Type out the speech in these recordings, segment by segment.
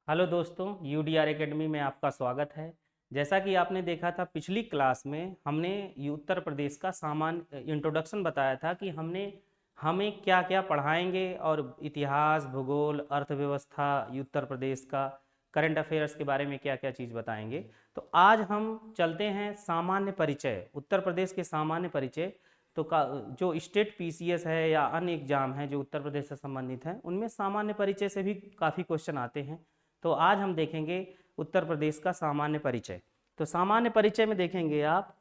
Hello दोस्तों, यूडीआर academy में आपका स्वागत है। जैसा कि आपने देखा था पिछली क्लास में हमने उत्तर प्रदेश का सामान्य इंट्रोडक्शन बताया था कि हमें क्या क्या पढ़ाएंगे और इतिहास, भूगोल, अर्थव्यवस्था, उत्तर प्रदेश का करंट अफेयर्स के बारे में क्या क्या चीज़ बताएंगे। तो आज हम चलते हैं सामान्य परिचय, उत्तर प्रदेश के सामान्य परिचय। तो जो स्टेट पीसीएस है या अन्य एग्जाम है जो उत्तर प्रदेश से संबंधित हैं उनमें सामान्य परिचय से भी काफ़ी क्वेश्चन आते हैं। तो आज हम देखेंगे उत्तर प्रदेश का सामान्य परिचय। तो सामान्य परिचय में देखेंगे आप,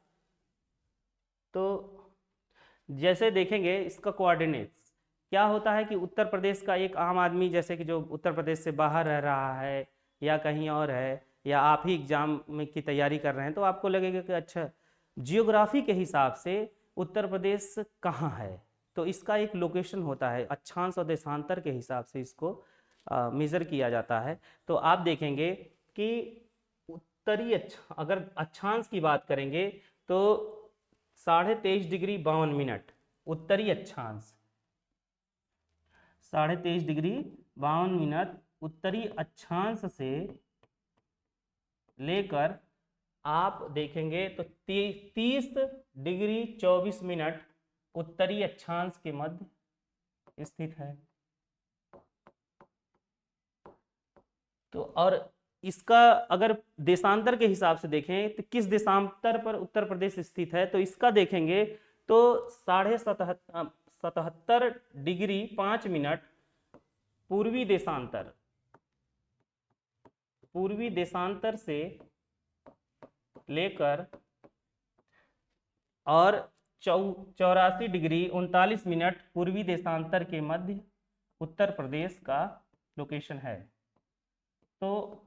तो जैसे देखेंगे इसका कोऑर्डिनेट्स क्या होता है कि उत्तर प्रदेश का एक आम आदमी, जैसे कि जो उत्तर प्रदेश से बाहर रह रहा है या कहीं और है, या आप ही एग्जाम में की तैयारी कर रहे हैं, तो आपको लगेगा कि अच्छा, जियोग्राफी के हिसाब से उत्तर प्रदेश कहाँ है। तो इसका एक लोकेशन होता है, अक्षांश और देशांतर के हिसाब से इसको मेज़र किया जाता है। तो आप देखेंगे कि उत्तरी अगर अक्षांश की बात करेंगे तो 23.52 डिग्री उत्तरी अक्षांश, 23.52 डिग्री उत्तरी अक्षांश से लेकर आप देखेंगे तो 30.24 डिग्री उत्तरी अक्षांश के मध्य स्थित है। तो और इसका अगर देशांतर के हिसाब से देखें तो किस देशांतर पर उत्तर प्रदेश स्थित है, तो इसका देखेंगे तो 77.5 डिग्री पूर्वी देशांतर, पूर्वी देशांतर से लेकर और 84.39 डिग्री पूर्वी देशांतर के मध्य उत्तर प्रदेश का लोकेशन है। तो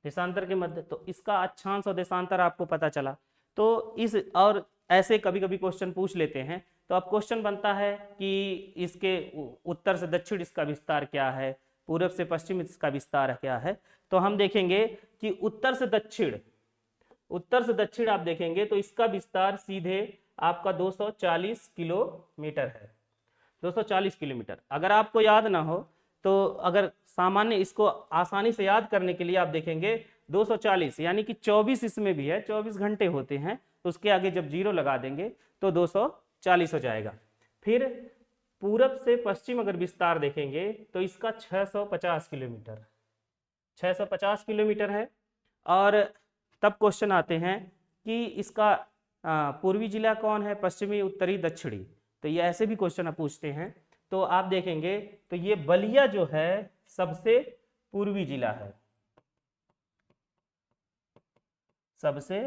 देशांतर के मध्य, तो इसका अक्षांश और देशांतर आपको पता चला। तो इस और ऐसे कभी कभी क्वेश्चन पूछ लेते हैं, तो अब क्वेश्चन बनता है कि इसके उत्तर से दक्षिण इसका विस्तार क्या है, पूरब से पश्चिम इसका विस्तार क्या है। तो हम देखेंगे कि उत्तर से दक्षिण आप देखेंगे तो इसका विस्तार सीधे आपका 240 किलोमीटर है। 240 किलोमीटर अगर आपको याद ना हो तो अगर सामान्य इसको आसानी से याद करने के लिए आप देखेंगे 240 यानी कि 24 इसमें भी है, 24 घंटे होते हैं, तो उसके आगे जब जीरो लगा देंगे तो 240 हो जाएगा। फिर पूरब से पश्चिम अगर विस्तार देखेंगे तो इसका 650 किलोमीटर, 650 किलोमीटर है। और तब क्वेश्चन आते हैं कि इसका पूर्वी जिला कौन है, पश्चिमी, उत्तरी, दक्षिणी। तो ये ऐसे भी क्वेश्चन आप पूछते हैं। तो आप देखेंगे तो ये बलिया जो है सबसे पूर्वी जिला है, सबसे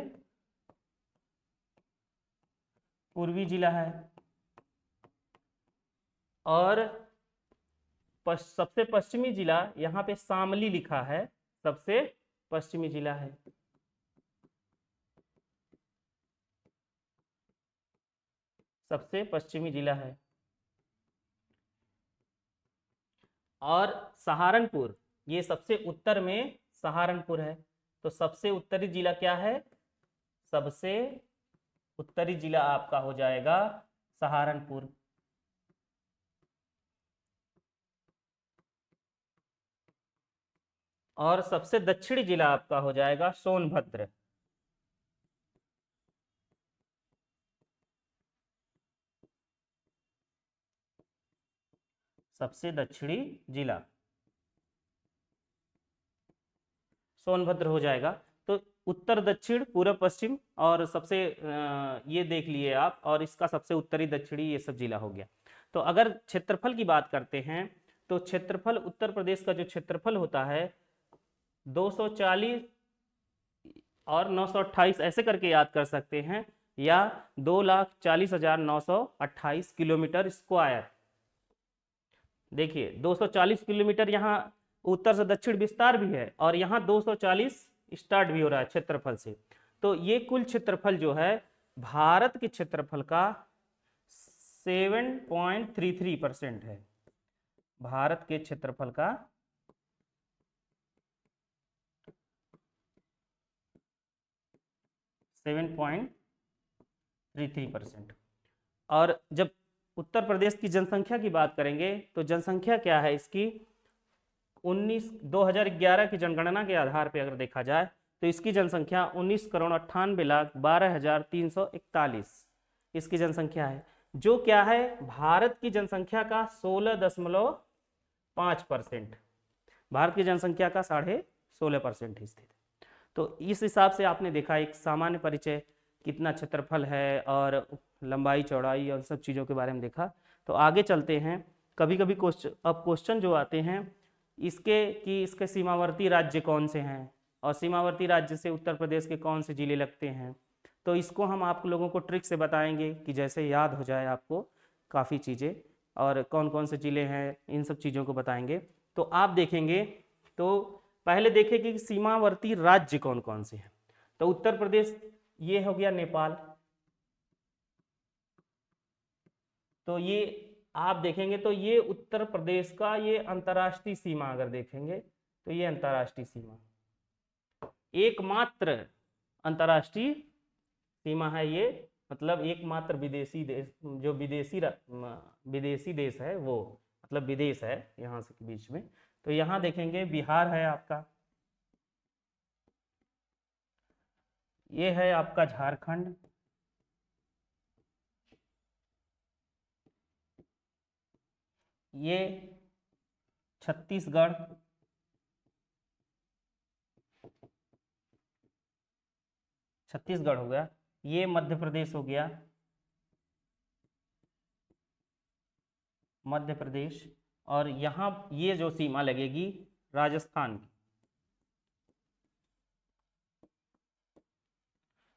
पूर्वी जिला है। और सबसे पश्चिमी जिला यहाँ पे शामली लिखा है, सबसे पश्चिमी जिला है। सबसे पश्चिमी जिला है। और सहारनपुर, ये सबसे उत्तर में सहारनपुर है। तो सबसे उत्तरी जिला क्या है, सबसे उत्तरी जिला आपका हो जाएगा सहारनपुर। और सबसे दक्षिणी जिला आपका हो जाएगा सोनभद्र। सबसे दक्षिणी जिला सोनभद्र हो जाएगा। तो उत्तर, दक्षिण, पूर्व, पश्चिम और सबसे ये देख लिए आप, और इसका सबसे उत्तरी, दक्षिणी, ये सब जिला हो गया। तो अगर क्षेत्रफल की बात करते हैं तो क्षेत्रफल उत्तर प्रदेश का जो क्षेत्रफल होता है 240 और 928 ऐसे करके याद कर सकते हैं, या 2,40,928 किलोमीटर स्क्वायर। देखिए 240 किलोमीटर यहाँ उत्तर से दक्षिण विस्तार भी है, और यहाँ 240 स्टार्ट भी हो रहा है क्षेत्रफल से। तो ये कुल क्षेत्रफल जो है भारत के क्षेत्रफल का 7.33% है। भारत के क्षेत्रफल का 7.33%। और जब उत्तर प्रदेश की जनसंख्या की बात करेंगे तो जनसंख्या क्या है इसकी, 2011 की जनगणना के आधार पर अगर देखा जाए तो इसकी जनसंख्या 19,98,12,341 इसकी जनसंख्या है, जो क्या है भारत की जनसंख्या का 16.5%, भारत की जनसंख्या का 16.5% ही स्थित है। तो इस हिसाब से आपने देखा एक सामान्य परिचय, कितना क्षेत्रफल है और लंबाई चौड़ाई और सब चीज़ों के बारे में देखा। तो आगे चलते हैं। कभी कभी क्वेश्चन जो आते हैं इसके कि इसके सीमावर्ती राज्य कौन से हैं और सीमावर्ती राज्य से उत्तर प्रदेश के कौन से जिले लगते हैं, तो इसको हम आप लोगों को ट्रिक से बताएंगे कि जैसे याद हो जाए आपको काफ़ी चीज़ें, और कौन कौन से जिले हैं इन सब चीज़ों को बताएंगे। तो आप देखेंगे तो पहले देखें कि सीमावर्ती राज्य कौन कौन से हैं। तो उत्तर प्रदेश ये हो गया, नेपाल, तो ये आप देखेंगे तो ये उत्तर प्रदेश का ये अंतर्राष्ट्रीय सीमा अगर देखेंगे तो ये अंतर्राष्ट्रीय सीमा, एकमात्र अंतर्राष्ट्रीय सीमा है ये, मतलब एकमात्र विदेशी देश जो विदेशी देश है वो, मतलब विदेश है यहाँ से बीच में। तो यहाँ देखेंगे बिहार है आपका, ये है आपका झारखंड, ये छत्तीसगढ़, छत्तीसगढ़ हो गया, ये मध्य प्रदेश हो गया, मध्य प्रदेश, और यहाँ ये जो सीमा लगेगी राजस्थान की,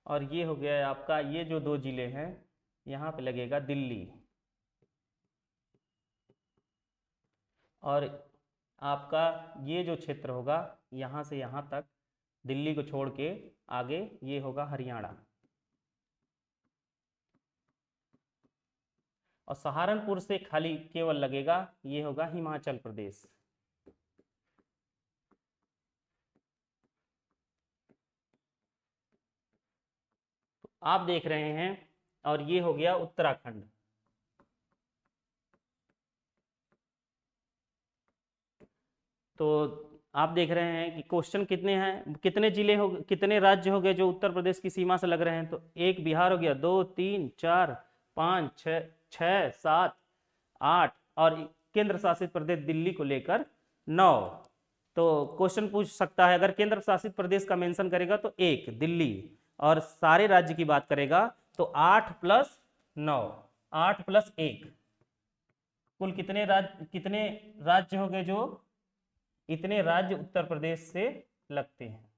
और ये हो गया आपका, ये जो दो जिले हैं यहाँ पे लगेगा दिल्ली, और आपका ये जो क्षेत्र होगा यहाँ से यहाँ तक दिल्ली को छोड़ के आगे ये होगा हरियाणा, और सहारनपुर से खाली केवल लगेगा ये होगा हिमाचल प्रदेश। तो आप देख रहे हैं, और ये हो गया उत्तराखंड। तो आप देख रहे हैं कि क्वेश्चन कितने हैं, कितने जिले हो, कितने राज्य हो गए जो उत्तर प्रदेश की सीमा से लग रहे हैं। तो एक बिहार हो गया, 2 3 4 5 6 6 7 8, और केंद्र शासित प्रदेश दिल्ली को लेकर 9। तो क्वेश्चन पूछ सकता है, अगर केंद्र शासित प्रदेश का मेंशन करेगा तो 1 दिल्ली, और सारे राज्य की बात करेगा तो 8 + 9, 8 + 1, कुल कितने राज्य हो गए जो, इतने राज्य उत्तर प्रदेश से लगते हैं,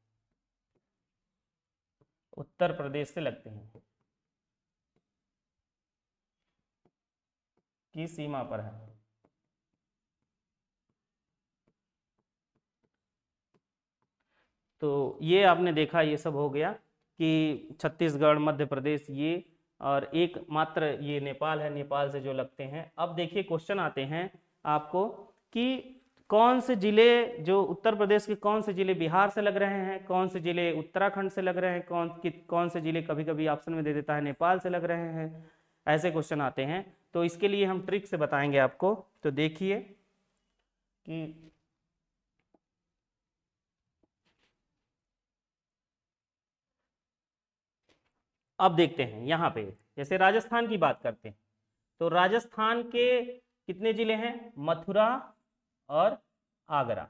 उत्तर प्रदेश से लगते हैं की सीमा पर है। तो ये आपने देखा, ये सब हो गया कि छत्तीसगढ़, मध्य प्रदेश ये, और एक मात्र ये नेपाल है, नेपाल से जो लगते हैं। अब देखिए क्वेश्चन आते हैं आपको कि कौन से जिले जो उत्तर प्रदेश के, कौन से जिले बिहार से लग रहे हैं, कौन से जिले उत्तराखंड से लग रहे हैं, कौन से जिले कभी कभी ऑप्शन में दे देता है नेपाल से लग रहे हैं, ऐसे क्वेश्चन आते हैं। तो इसके लिए हम ट्रिक से बताएंगे आपको। तो देखिए कि अब देखते हैं यहाँ पे, जैसे राजस्थान की बात करते हैं तो राजस्थान के कितने जिले हैं, मथुरा और आगरा।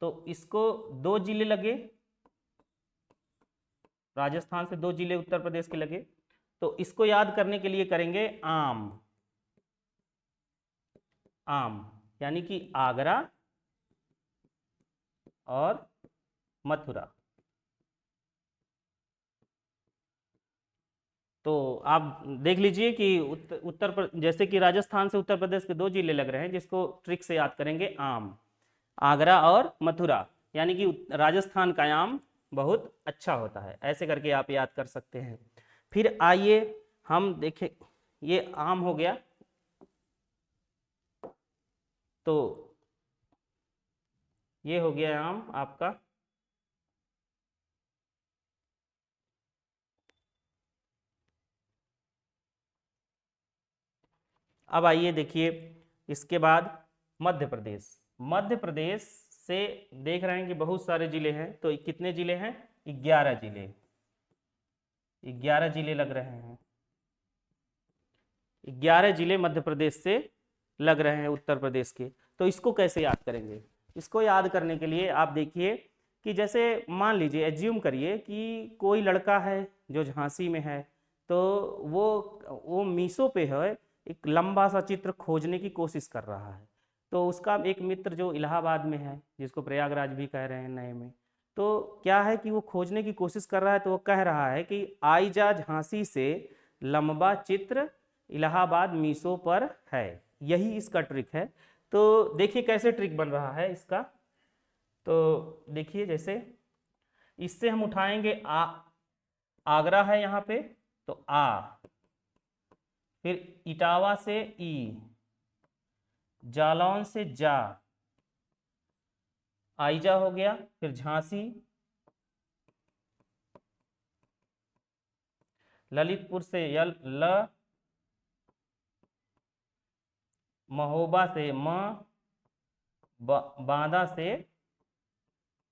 तो इसको 2 जिले लगे, राजस्थान से 2 जिले उत्तर प्रदेश के लगे। तो इसको याद करने के लिए करेंगे आम, आम यानी कि आगरा और मथुरा। तो आप देख लीजिए कि जैसे कि राजस्थान से उत्तर प्रदेश के 2 जिले लग रहे हैं, जिसको ट्रिक से याद करेंगे आम, आगरा और मथुरा, यानी कि राजस्थान का आम बहुत अच्छा होता है, ऐसे करके आप याद कर सकते हैं। फिर आइए हम देखें, ये आम हो गया। तो ये हो गया आम आपका। अब आइए देखिए, इसके बाद मध्य प्रदेश। मध्य प्रदेश से देख रहे हैं कि बहुत सारे जिले हैं, तो कितने जिले हैं? 11 जिले। 11 जिले लग रहे हैं। 11 जिले मध्य प्रदेश से लग रहे हैं उत्तर प्रदेश के। तो इसको कैसे याद करेंगे? इसको याद करने के लिए आप देखिए कि जैसे मान लीजिए, एज्यूम करिए कि कोई लड़का है जो झांसी में है, तो वो मीशो पे है, एक लंबा सा चित्र खोजने की कोशिश कर रहा है। तो उसका एक मित्र जो इलाहाबाद में है, जिसको प्रयागराज भी कह रहे हैं नए में, तो क्या है कि वो खोजने की कोशिश कर रहा है, तो वो कह रहा है कि आई जा झांसी से लंबा चित्र इलाहाबाद मीशो पर है। यही इसका ट्रिक है। तो देखिए कैसे ट्रिक बन रहा है इसका। तो देखिए, जैसे इससे हम उठाएंगे आगरा है यहाँ पे, तो आ, फिर इटावा से ई, जालौन से जा, आइजा हो गया, फिर झांसी, ललितपुर से यल ल, महोबा से म, बांदा से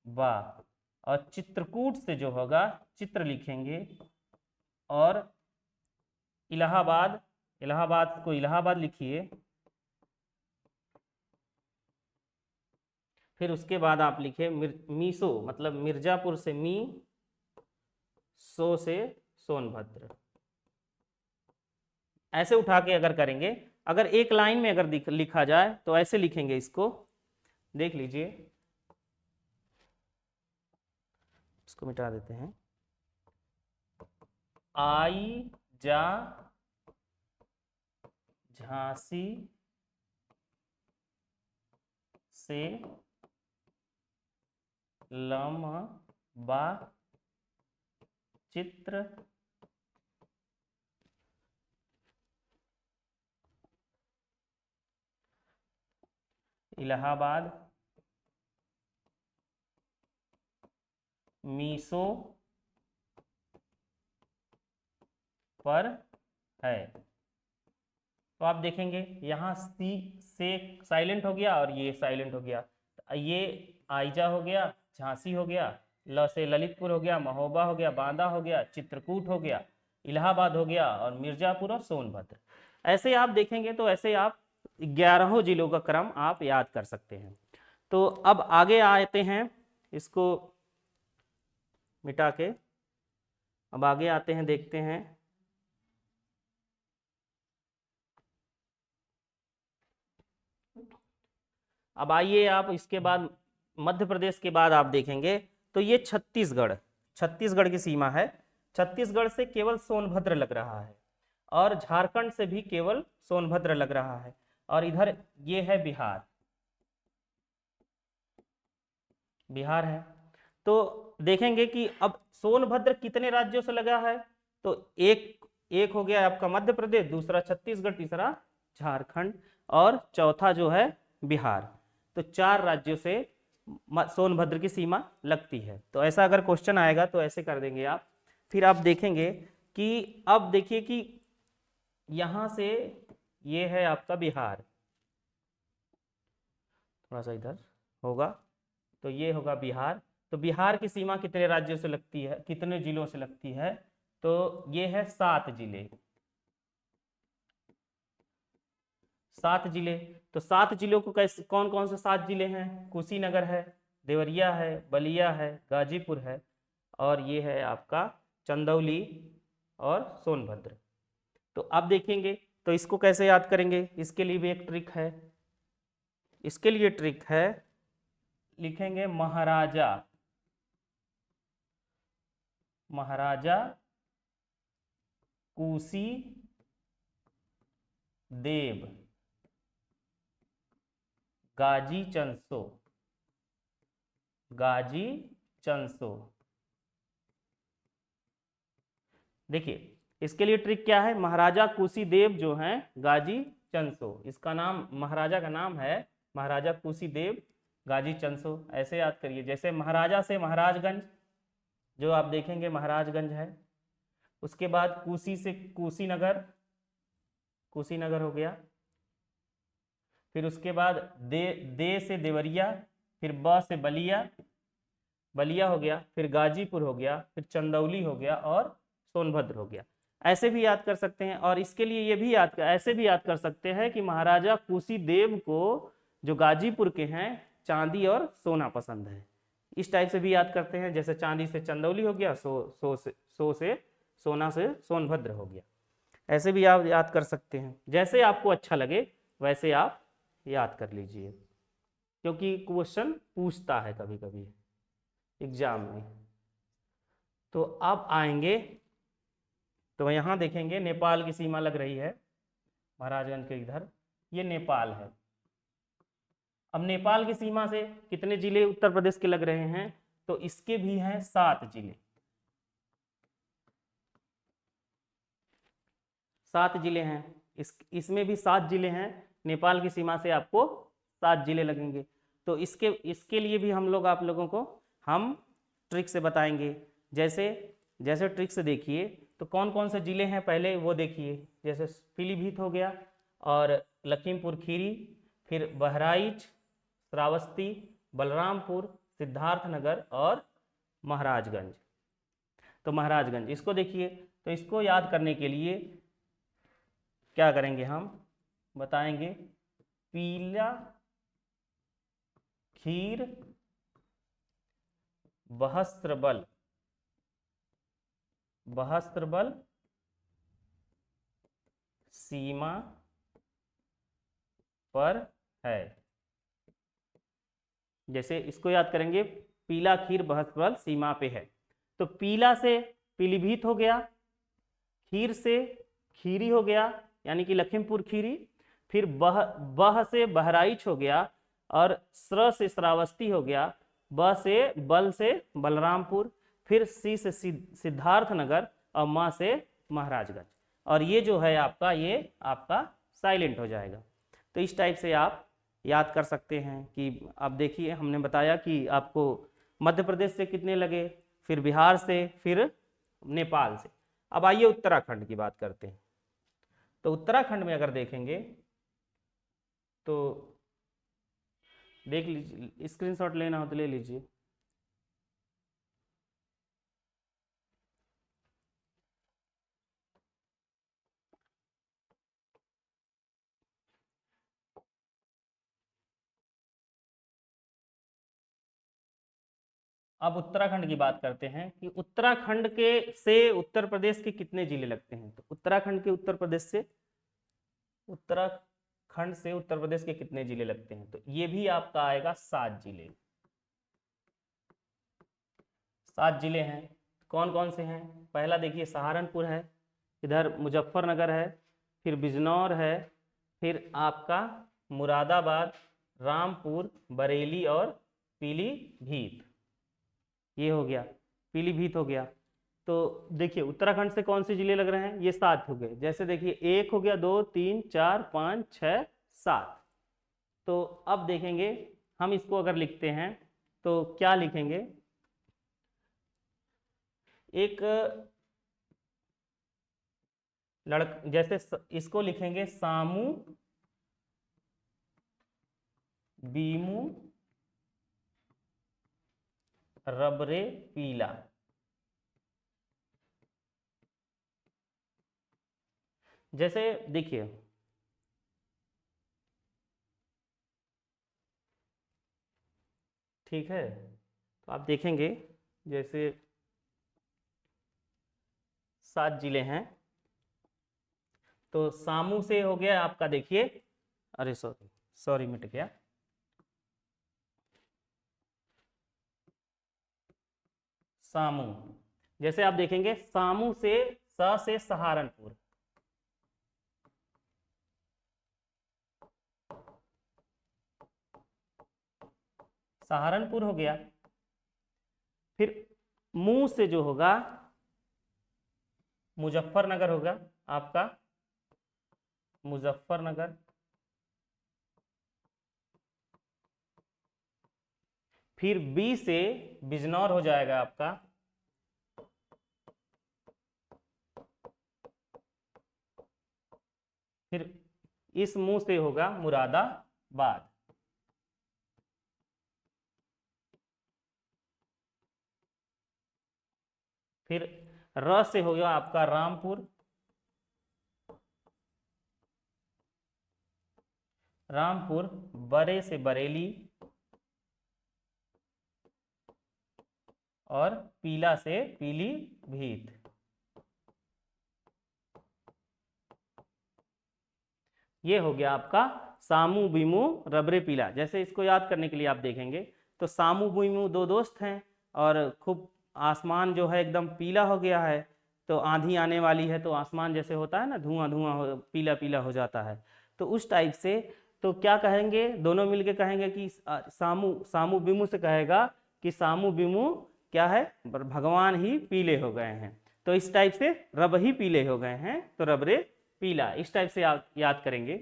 बा, और चित्रकूट से जो होगा चित्र लिखेंगे, और इलाहाबाद, इलाहाबाद को इलाहाबाद लिखिए। फिर उसके बाद आप लिखे मीसो, मतलब मिर्जापुर से मी, सो से सोनभद्र। ऐसे उठा के अगर करेंगे, अगर एक लाइन में अगर लिखा जाए तो ऐसे लिखेंगे इसको, देख लीजिए, इसको मिटा देते हैं। आई जा झांसी से लंबा चित्र इलाहाबाद मीसो पर है। तो आप देखेंगे यहाँ सी से साइलेंट हो गया और ये साइलेंट हो गया। ये आइजा हो गया, झांसी हो गया, ल से ललितपुर हो गया, महोबा हो गया, बांदा हो गया, चित्रकूट हो गया, इलाहाबाद हो गया, और मिर्जापुर और सोनभद्र। ऐसे आप देखेंगे तो ऐसे आप 11 जिलों का क्रम आप याद कर सकते हैं। तो अब आगे आते हैं, इसको मिटा के अब आगे आते हैं, देखते हैं। अब आइए आप इसके बाद मध्य प्रदेश के बाद आप देखेंगे तो ये छत्तीसगढ़, छत्तीसगढ़ की सीमा है। छत्तीसगढ़ से केवल सोनभद्र लग रहा है, और झारखंड से भी केवल सोनभद्र लग रहा है, और इधर ये है बिहार, बिहार है। तो देखेंगे कि अब सोनभद्र कितने राज्यों से लगा है, तो एक हो गया आपका मध्य प्रदेश, दूसरा छत्तीसगढ़, तीसरा झारखंड, और चौथा जो है बिहार। तो 4 राज्यों से सोनभद्र की सीमा लगती है। तो ऐसा अगर क्वेश्चन आएगा तो ऐसे कर देंगे आप। फिर आप देखेंगे कि अब देखिए कि यहां से ये है आपका बिहार, थोड़ा सा इधर होगा, तो ये होगा बिहार। तो बिहार की सीमा कितने राज्यों से लगती है, कितने जिलों से लगती है, तो ये है 7 जिले, 7 जिले। तो 7 जिलों को कैसे, कौन कौन से 7 जिले हैं? कुशीनगर है, देवरिया है, बलिया है, गाजीपुर है, और ये है आपका चंदौली और सोनभद्र। तो अब देखेंगे तो इसको कैसे याद करेंगे, इसके लिए भी एक ट्रिक है। इसके लिए ट्रिक है, लिखेंगे महाराजा, महाराजा कुशी देव गाजी चंसो, गाजी चंसो। देखिए इसके लिए ट्रिक क्या है, महाराजा कुशी देव जो हैं गाजी चंसो, इसका नाम, महाराजा का नाम है महाराजा कुशी देव गाजी चंसो। ऐसे याद करिए, जैसे महाराजा से महाराजगंज, जो आप देखेंगे महाराजगंज है। उसके बाद कुशी से कुशीनगर, कुशीनगर हो गया। फिर उसके बाद दे से देवरिया, फिर ब से बलिया, बलिया हो गया, फिर गाजीपुर हो गया, फिर चंदौली हो गया और सोनभद्र हो गया। ऐसे भी याद कर सकते हैं। और इसके लिए ये भी ऐसे भी याद कर सकते हैं कि महाराजा कुशी देव को जो गाजीपुर के हैं चांदी और सोना पसंद है। इस टाइप से भी याद करते हैं, जैसे चांदी से चंदौली हो गया, सो से सोना से सोनभद्र हो गया। ऐसे भी आप याद कर सकते हैं, जैसे आपको अच्छा लगे वैसे आप याद कर लीजिए, क्योंकि क्वेश्चन पूछता है कभी कभी एग्जाम में। तो अब आएंगे तो यहाँ देखेंगे नेपाल की सीमा लग रही है महाराजगंज के इधर, ये नेपाल है। अब नेपाल की सीमा से कितने जिले उत्तर प्रदेश के लग रहे हैं, तो इसके भी हैं 7 जिले। 7 जिले हैं, इसमें भी 7 जिले हैं। नेपाल की सीमा से आपको 7 जिले लगेंगे। तो इसके लिए भी आप लोगों को हम ट्रिक से बताएंगे। जैसे जैसे ट्रिक से देखिए, तो कौन कौन से जिले हैं पहले वो देखिए। जैसे पीलीभीत हो गया और लखीमपुर खीरी, फिर बहराइच, श्रावस्ती, बलरामपुर, सिद्धार्थनगर और महाराजगंज। तो महाराजगंज इसको देखिए, तो इसको याद करने के लिए क्या करेंगे, हम बताएंगे पीला खीर बहस्त्र बल सीमा पर है। जैसे इसको याद करेंगे, पीला खीर बहस्त्र बल सीमा पे है। तो पीला से पीलीभीत हो गया, खीर से खीरी हो गया यानी कि लखीमपुर खीरी, फिर बह से बहराइच हो गया, और स्र से श्रावस्ती हो गया, ब से बल से बलरामपुर, फिर सी से सिद्धार्थनगर और म से महाराजगंज। और ये जो है आपका, ये आपका साइलेंट हो जाएगा। तो इस टाइप से आप याद कर सकते हैं कि आप देखिए, हमने बताया कि आपको मध्य प्रदेश से कितने लगे, फिर बिहार से, फिर नेपाल से। अब आइए उत्तराखंड की बात करते हैं। तो उत्तराखंड में अगर देखेंगे तो देख लीजिए, स्क्रीनशॉट लेना हो तो ले लीजिए। अब उत्तराखंड की बात करते हैं कि उत्तराखंड के से उत्तर प्रदेश के कितने जिले लगते हैं। तो उत्तराखंड के उत्तराखंड से उत्तर प्रदेश के कितने जिले लगते हैं, तो ये भी आपका आएगा 7 जिले। 7 जिले हैं। कौन कौन से हैं, पहला देखिए सहारनपुर है, इधर मुजफ्फरनगर है, फिर बिजनौर है, फिर आपका मुरादाबाद, रामपुर, बरेली और पीलीभीत। ये हो गया, पीलीभीत हो गया। तो देखिए उत्तराखंड से कौन से जिले लग रहे हैं, ये 7 हो गए। जैसे देखिए 1 हो गया, 2, 3, 4, 5, 6, 7। तो अब देखेंगे हम इसको अगर लिखते हैं तो क्या लिखेंगे, एक जैसे इसको लिखेंगे सामू, बीमू, रबरे, पीला। जैसे देखिए ठीक है, तो आप देखेंगे जैसे 7 जिले हैं। तो सामू से हो गया आपका, देखिए, अरे सॉरी सॉरी मिट गया, सामू। जैसे आप देखेंगे सामू से स से सहारनपुर, सहारनपुर हो गया। फिर मुंह से जो होगा मुजफ्फरनगर होगा आपका, मुजफ्फरनगर। फिर बी से बिजनौर हो जाएगा आपका, फिर इस मुंह से होगा मुरादाबाद। बाद। फिर र से हो गया आपका रामपुर, रामपुर, बरे से बरेली, और पीला से पीलीभीत। ये हो गया आपका सामू बीमू रबरे पीला। जैसे इसको याद करने के लिए आप देखेंगे तो सामू बीमू दो दोस्त हैं और खूब आसमान जो है एकदम पीला हो गया है, तो आंधी आने वाली है तो आसमान जैसे होता है ना धुआं धुआं पीला पीला हो जाता है, तो उस टाइप से। तो क्या कहेंगे, दोनों मिलके कहेंगे कि सामू सामू बीमू से कहेगा कि सामू बीमू क्या है, भगवान ही पीले हो गए हैं। तो इस टाइप से रब ही पीले हो गए हैं तो रबरे पीला, इस टाइप से याद करेंगे।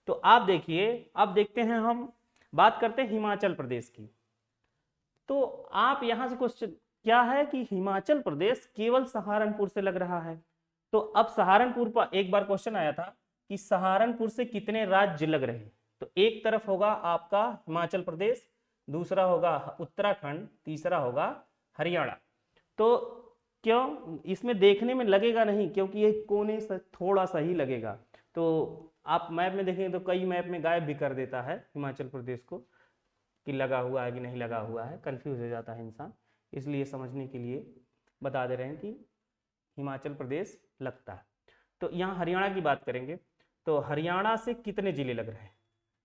तो आप देखिए, अब देखते हैं हम बात करते हैं हिमाचल प्रदेश की। तो आप यहां से क्वेश्चन क्या है कि हिमाचल प्रदेश केवल सहारनपुर से लग रहा है। तो अब सहारनपुर पर एक बार क्वेश्चन आया था कि सहारनपुर से कितने राज्य लग रहे हैं। तो एक तरफ होगा आपका हिमाचल प्रदेश, दूसरा होगा उत्तराखंड, तीसरा होगा हरियाणा। तो क्यों इसमें देखने में लगेगा नहीं, क्योंकि ये कोने से थोड़ा सा ही लगेगा। तो आप मैप में देखेंगे तो कई मैप में गायब भी कर देता है हिमाचल प्रदेश को कि लगा हुआ है कि नहीं लगा हुआ है, कंफ्यूज हो जाता है इंसान। इसलिए समझने के लिए बता दे रहे हैं कि हिमाचल प्रदेश लगता है। तो यहाँ हरियाणा की बात करेंगे तो हरियाणा से कितने जिले लग रहे हैं।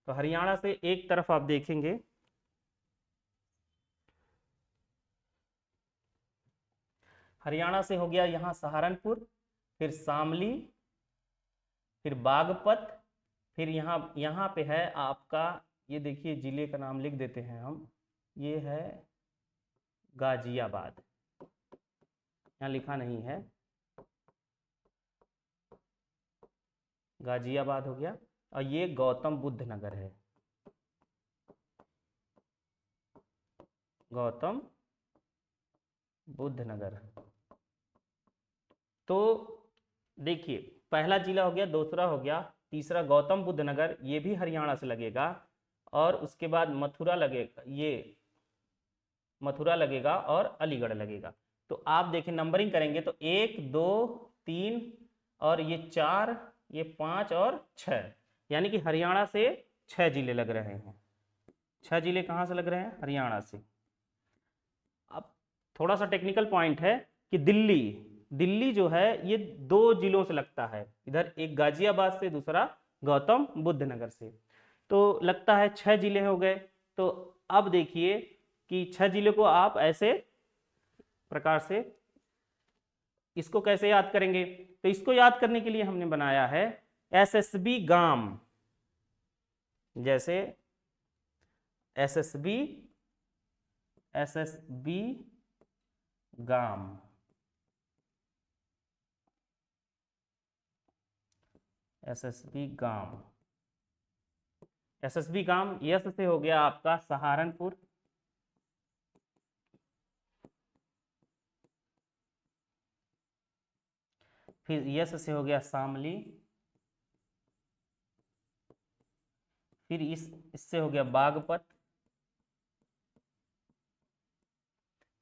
तो हरियाणा से एक तरफ आप देखेंगे हरियाणा से हो गया यहाँ सहारनपुर, फिर शामली, फिर बागपत, फिर यहाँ पे है आपका, ये देखिए जिले का नाम लिख देते हैं हम, ये है गाजियाबाद, यहाँ लिखा नहीं है, गाजियाबाद हो गया। और ये गौतम बुद्ध नगर है, गौतम बुद्ध नगर। तो देखिए पहला जिला हो गया, दूसरा हो गया, तीसरा गौतम बुद्ध नगर, ये भी हरियाणा से लगेगा। और उसके बाद मथुरा लगेगा, ये मथुरा लगेगा और अलीगढ़ लगेगा। तो आप देखें नंबरिंग करेंगे तो 1 2 3 और ये 4, ये 5 और 6, यानी कि हरियाणा से 6 जिले लग रहे हैं। 6 जिले कहाँ से लग रहे हैं, हरियाणा से। अब थोड़ा सा टेक्निकल पॉइंट है कि दिल्ली, दिल्ली जो है ये 2 जिलों से लगता है, इधर एक गाजियाबाद से, दूसरा गौतम बुद्ध नगर से। तो लगता है 6 जिले हो गए। तो अब देखिए कि 6 जिले को आप ऐसे प्रकार से इसको कैसे याद करेंगे। तो इसको याद करने के लिए हमने बनाया है एसएसबी गाम। जैसे एसएसबी, एसएसबी गाम, एसएसबी गाम, एसएसबी गाम। यस से हो गया आपका सहारनपुर, फिर यस से हो गया शामली, फिर इससे हो गया बागपत,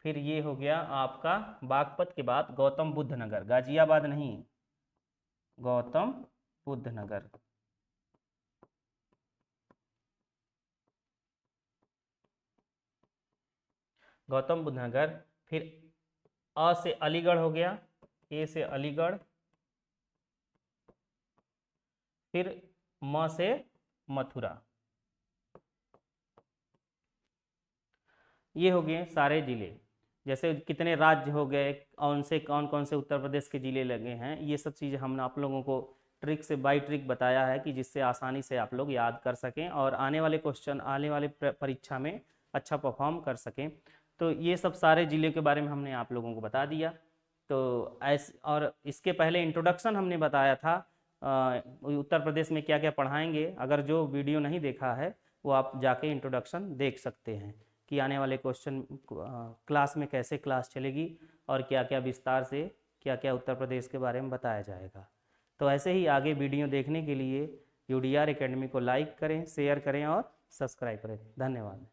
फिर ये हो गया आपका बागपत के बाद गौतम बुद्ध नगर, गाजियाबाद नहीं, गौतम बुद्ध नगर। गौतम बुद्ध नगर, फिर अ से अलीगढ़ हो गया, ए से अलीगढ़, फिर म से मथुरा। ये हो गए सारे जिले। जैसे कितने राज्य हो गए, कौन से कौन कौन से उत्तर प्रदेश के जिले लगे हैं, ये सब चीज़ें हमने आप लोगों को ट्रिक से बाई ट्रिक बताया है कि जिससे आसानी से आप लोग याद कर सकें और आने वाले क्वेश्चन, आने वाले परीक्षा में अच्छा परफॉर्म कर सकें। तो ये सब सारे ज़िले के बारे में हमने आप लोगों को बता दिया। तो ऐसे, और इसके पहले इंट्रोडक्शन हमने बताया था उत्तर प्रदेश में क्या क्या पढ़ाएंगे। अगर जो वीडियो नहीं देखा है वो आप जाके इंट्रोडक्शन देख सकते हैं कि आने वाले क्वेश्चन क्लास में कैसे क्लास चलेगी और क्या क्या विस्तार से क्या क्या उत्तर प्रदेश के बारे में बताया जाएगा। तो ऐसे ही आगे वीडियो देखने के लिए UDR एकेडमी को लाइक करें, शेयर करें और सब्सक्राइब करें। धन्यवाद।